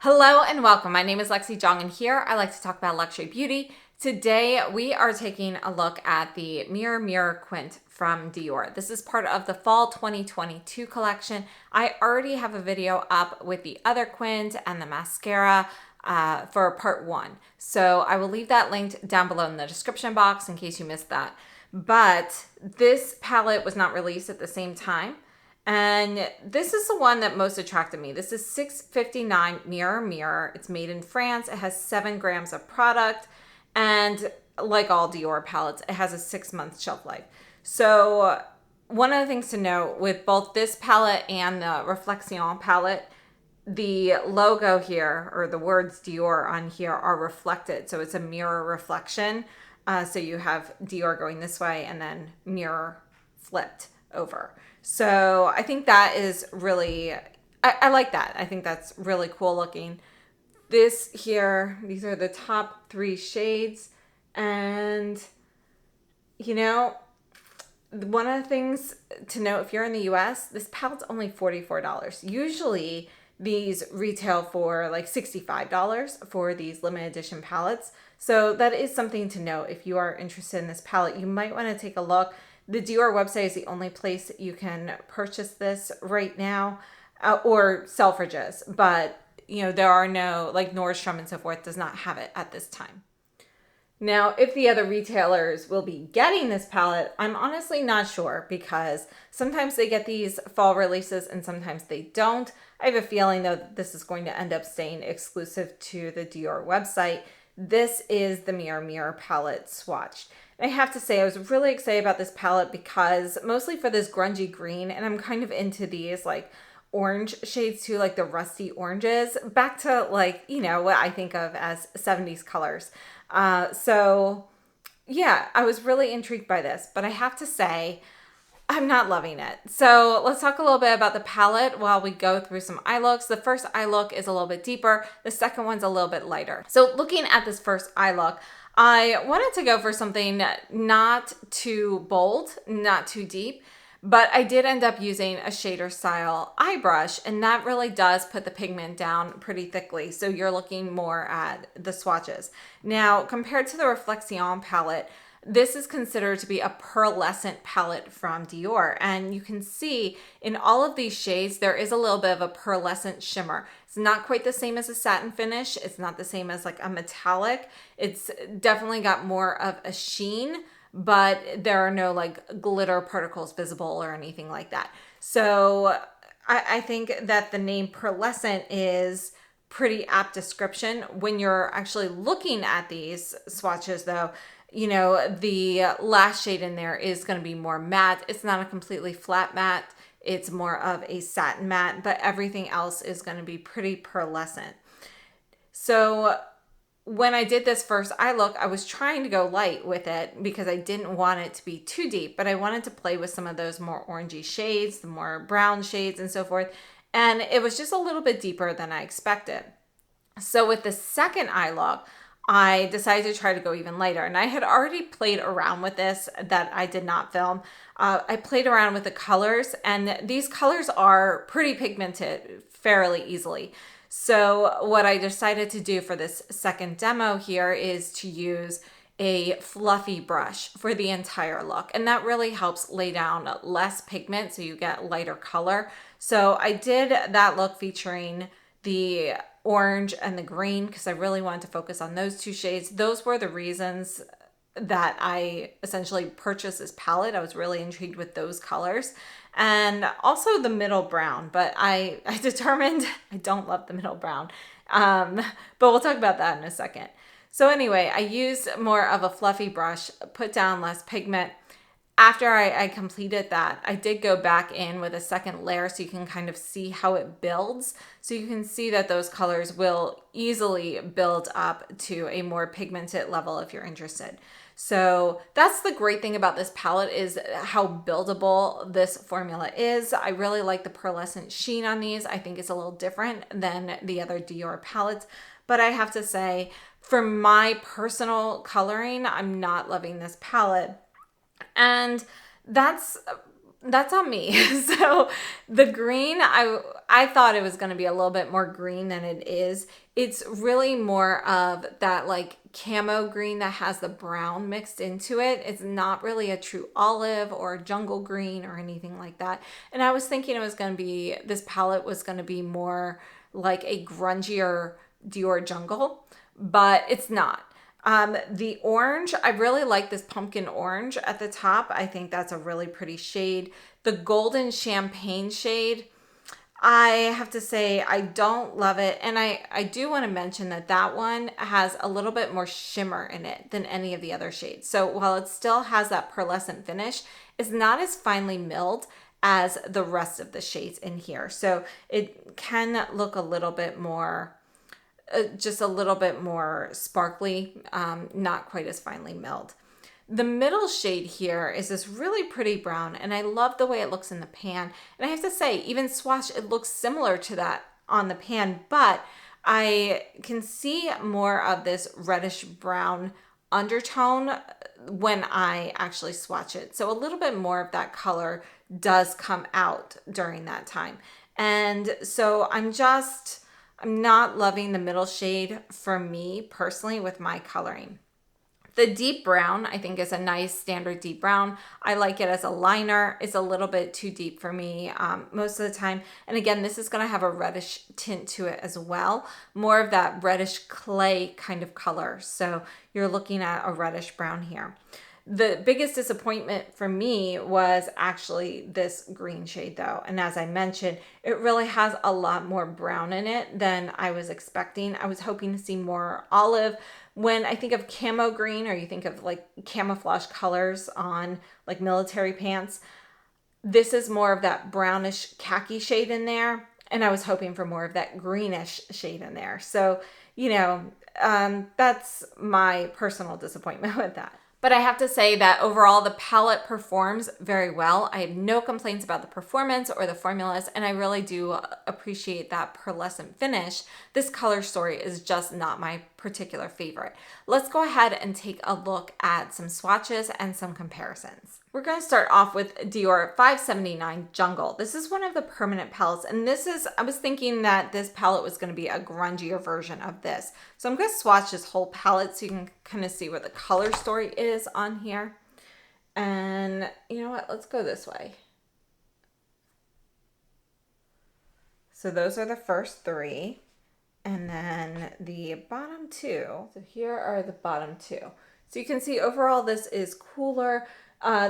Hello and welcome. My name is Lexi Jong and here I like to talk about luxury beauty. Today we are taking a look at the Mirror Mirror Quint from Dior. This is part of the Fall 2022 collection. I already have a video up with the other quint and the mascara for part one. So I will leave that linked down below in the description box in case you missed that. But this palette was not released at the same time. And this is the one that most attracted me. This is $6.59 Mirror Mirror. It's made in France. It has 7 grams of product. And like all Dior palettes, it has a 6-month shelf life. So one of the things to note with both this palette and the Reflexion palette, the logo here, or the words Dior on here, are reflected. So it's a mirror reflection. So you have Dior going this way and then mirror flipped over. So I think that is really, I like that. I think that's really cool looking. This here, these are the top 3 shades. And, you know, one of the things to note, if you're in the US, this palette's only $44. Usually these retail for like $65 for these limited edition palettes. So that is something to note. If you are interested in this palette, you might want to take a look. The Dior website is the only place you can purchase this right now, or Selfridges, but you know, there are no, like Nordstrom and so forth does not have it at this time. Now, if the other retailers will be getting this palette, I'm honestly not sure, because sometimes they get these fall releases and sometimes they don't. I have a feeling though that this is going to end up staying exclusive to the Dior website. This is the Mirror Mirror palette swatched. I have to say I was really excited about this palette because mostly for this grungy green, and I'm kind of into these like orange shades too, like the rusty oranges, back to like, you know, what I think of as 70s colors. So yeah, I was really intrigued by this, but I have to say I'm not loving it. So let's talk a little bit about the palette while we go through some eye looks. The first eye look is a little bit deeper. The second one's a little bit lighter. So looking at this first eye look, I wanted to go for something not too bold, not too deep, but I did end up using a shader style eye brush, and that really does put the pigment down pretty thickly. So you're looking more at the swatches. Now, compared to the Reflexion palette, this is considered to be a pearlescent palette from Dior. And you can see in all of these shades, there is a little bit of a pearlescent shimmer. It's not quite the same as a satin finish. It's not the same as like a metallic. It's definitely got more of a sheen, but there are no like glitter particles visible or anything like that. So I think that the name pearlescent is pretty apt description. When you're actually looking at these swatches though, you know, the last shade in there is going to be more matte. It's not a completely flat matte. It's more of a satin matte, but everything else is going to be pretty pearlescent. So when I did this first eye look, I was trying to go light with it because I didn't want it to be too deep, but I wanted to play with some of those more orangey shades, the more brown shades and so forth. And it was just a little bit deeper than I expected. So with the second eye look, I decided to try to go even lighter, and I had already played around with this that I did not film. I played around with the colors, and these colors are pretty pigmented fairly easily. So what I decided to do for this second demo here is to use a fluffy brush for the entire look, and that really helps lay down less pigment so you get lighter color. So I did that look featuring the orange and the green because I really wanted to focus on those 2 shades. Those were the reasons that I essentially purchased this palette. I was really intrigued with those colors, and also the middle brown, but I determined I don't love the middle brown. But we'll talk about that in a second. So anyway, I used more of a fluffy brush, put down less pigment. After I completed that, I did go back in with a second layer so you can kind of see how it builds. So you can see that those colors will easily build up to a more pigmented level if you're interested. So that's the great thing about this palette, is how buildable this formula is. I really like the pearlescent sheen on these. I think it's a little different than the other Dior palettes, but I have to say, for my personal coloring, I'm not loving this palette. And that's on me. So the green, I thought it was going to be a little bit more green than it is. It's really more of that like camo green that has the brown mixed into it. It's not really a true olive or jungle green or anything like that. And I was thinking it was going to be, this palette was going to be more like a grungier Dior Jungle, but it's not. The orange, I really like this pumpkin orange at the top. I think that's a really pretty shade. The golden champagne shade, I have to say I don't love it. And I do want to mention that that one has a little bit more shimmer in it than any of the other shades. So while it still has that pearlescent finish, it's not as finely milled as the rest of the shades in here. So it can look a little bit more, just a little bit more sparkly, not quite as finely milled. The middle shade here is this really pretty brown, and I love the way it looks in the pan. And I have to say, even swatch, it looks similar to that on the pan, but I can see more of this reddish brown undertone when I actually swatch it. So a little bit more of that color does come out during that time. And so I'm not loving the middle shade for me personally with my coloring. The deep brown, I think, is a nice standard deep brown. I like it as a liner. It's a little bit too deep for me most of the time. And again, this is going to have a reddish tint to it as well. More of that reddish clay kind of color. So you're looking at a reddish brown here. The biggest disappointment for me was actually this green shade though. And as I mentioned, it really has a lot more brown in it than I was expecting. I was hoping to see more olive. When I think of camo green, or you think of like camouflage colors on like military pants, this is more of that brownish khaki shade in there. And I was hoping for more of that greenish shade in there. So, that's my personal disappointment with that. But I have to say that overall, the palette performs very well. I have no complaints about the performance or the formulas, and I really do appreciate that pearlescent finish. This color story is just not my particular favorite. Let's go ahead and take a look at some swatches and some comparisons. We're going to start off with Dior 579 Jungle. This is one of the permanent palettes, and I was thinking that this palette was going to be a grungier version of this. So I'm going to swatch this whole palette so you can kind of see what the color story is on here. And you know what? Let's go this way. So those are the first three. And then the bottom two. So here are the bottom two. So you can see overall this is cooler.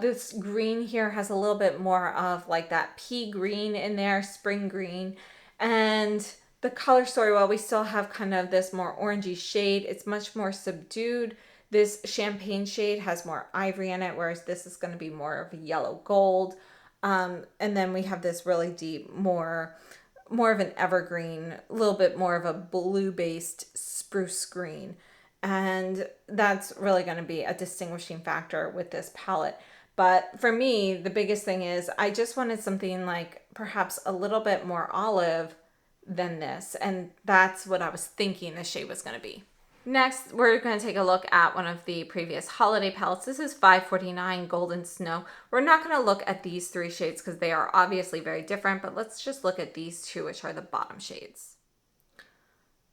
This green here has a little bit more of like that pea green in there, spring green. And the color story, while we still have kind of this more orangey shade, it's much more subdued. This champagne shade has more ivory in it, whereas this is going to be more of a yellow gold. And then we have this really deep, more of an evergreen, a little bit more of a blue-based spruce green. And that's really going to be a distinguishing factor with this palette. But for me, the biggest thing is I just wanted something like perhaps a little bit more olive than this. And that's what I was thinking the shade was going to be. Next, we're going to take a look at one of the previous holiday palettes. This is 549 Golden Snow. We're not going to look at these three shades because they are obviously very different, but let's just look at these two, which are the bottom shades.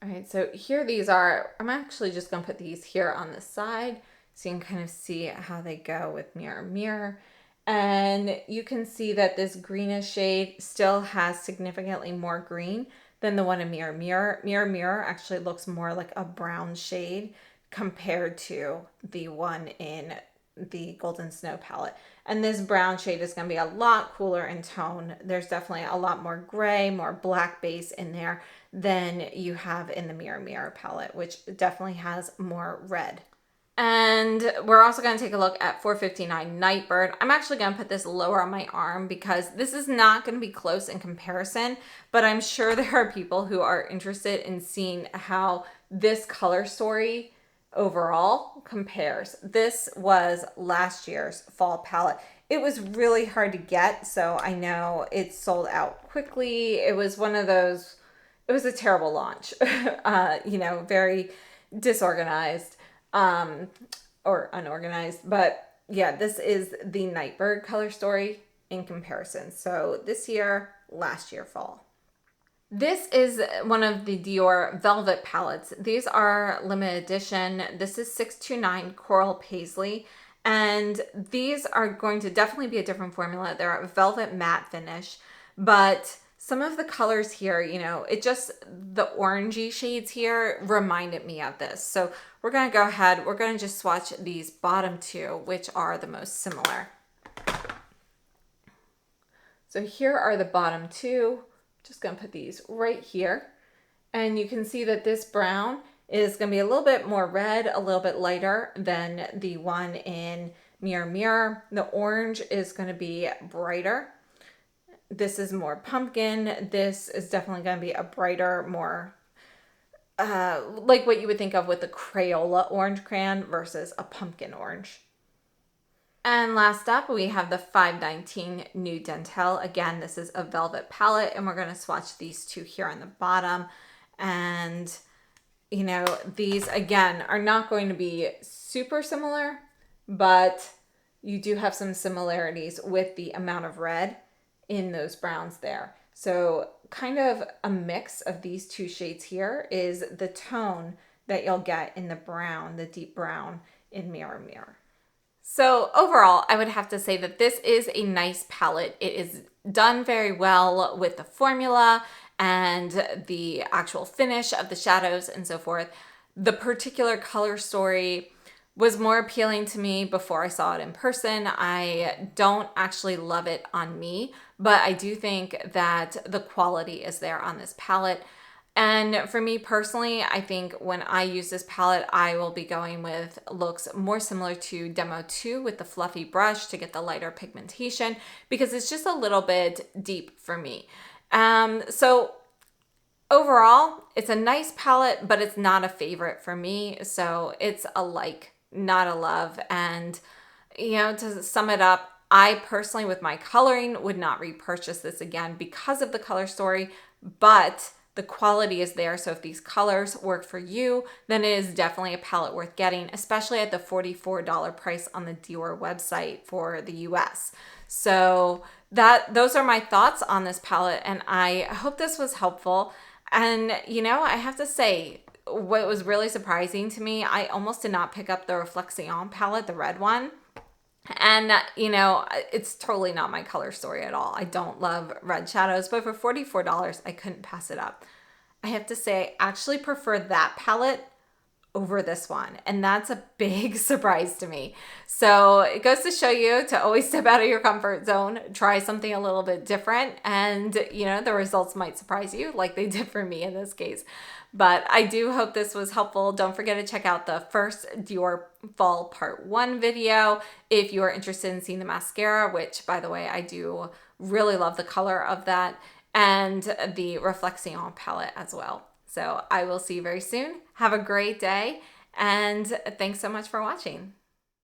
All right, so here these are. I'm actually just going to put these here on the side so you can kind of see how they go with Mirror Mirror. And you can see that this greenish shade still has significantly more green than the one in Mirror Mirror. Mirror Mirror actually looks more like a brown shade compared to the one in the Golden Snow palette. And this brown shade is going to be a lot cooler in tone. There's definitely a lot more gray, more black base in there than you have in the Mirror Mirror palette, which definitely has more red. And we're also going to take a look at 459 Nightbird. I'm actually going to put this lower on my arm because this is not going to be close in comparison, but I'm sure there are people who are interested in seeing how this color story overall compares. This was last year's fall palette. It was really hard to get, so I know it sold out quickly. It was one of those, it was a terrible launch, very disorganized. Or unorganized, but yeah, this is the Nightbird color story in comparison. So this year, last year fall. This is one of the Dior Velvet palettes. These are limited edition. This is 629 Coral Paisley. And these are going to definitely be a different formula. They're a velvet matte finish, but some of the colors here, you know, the orangey shades here reminded me of this. So we're going to go ahead, we're going to just swatch these bottom two, which are the most similar. So here are the bottom two. Just going to put these right here. And you can see that this brown is going to be a little bit more red, a little bit lighter than the one in Mirror Mirror. The orange is going to be brighter. This is more pumpkin. This is definitely going to be a brighter, more like what you would think of with a Crayola orange crayon versus a pumpkin orange. And last up, we have the 519 Nude Dentelle. Again, this is a velvet palette, and we're going to swatch these two here on the bottom. And, you know, these, again, are not going to be super similar, but you do have some similarities with the amount of red in those browns there. So kind of a mix of these two shades here is the tone that you'll get in the brown, the deep brown in Mirror Mirror. So overall, I would have to say that this is a nice palette. It is done very well with the formula and the actual finish of the shadows and so forth. The particular color story was more appealing to me before I saw it in person. I don't actually love it on me, but I do think that the quality is there on this palette. And for me personally, I think when I use this palette, I will be going with looks more similar to Demo 2 with the fluffy brush to get the lighter pigmentation, because it's just a little bit deep for me. So overall, it's a nice palette, but it's not a favorite for me. So it's a like, not a love. And, you know, to sum it up, I personally, with my coloring, would not repurchase this again because of the color story, but the quality is there. So if these colors work for you, then it is definitely a palette worth getting, especially at the $44 price on the Dior website for the US. So those are my thoughts on this palette, and I hope this was helpful. And, you know, I have to say, what was really surprising to me, I almost did not pick up the Reflexion palette, the red one. And, you know, it's totally not my color story at all. I don't love red shadows, but for $44, I couldn't pass it up. I have to say, I actually prefer that palette over this one. And that's a big surprise to me. So it goes to show you to always step out of your comfort zone, try something a little bit different, and, you know, the results might surprise you like they did for me in this case. But I do hope this was helpful. Don't forget to check out the first Dior Fall Part 1 video if you are interested in seeing the mascara, which, by the way, I do really love the color of that, and the Reflexion palette as well. So I will see you very soon. Have a great day, and thanks so much for watching.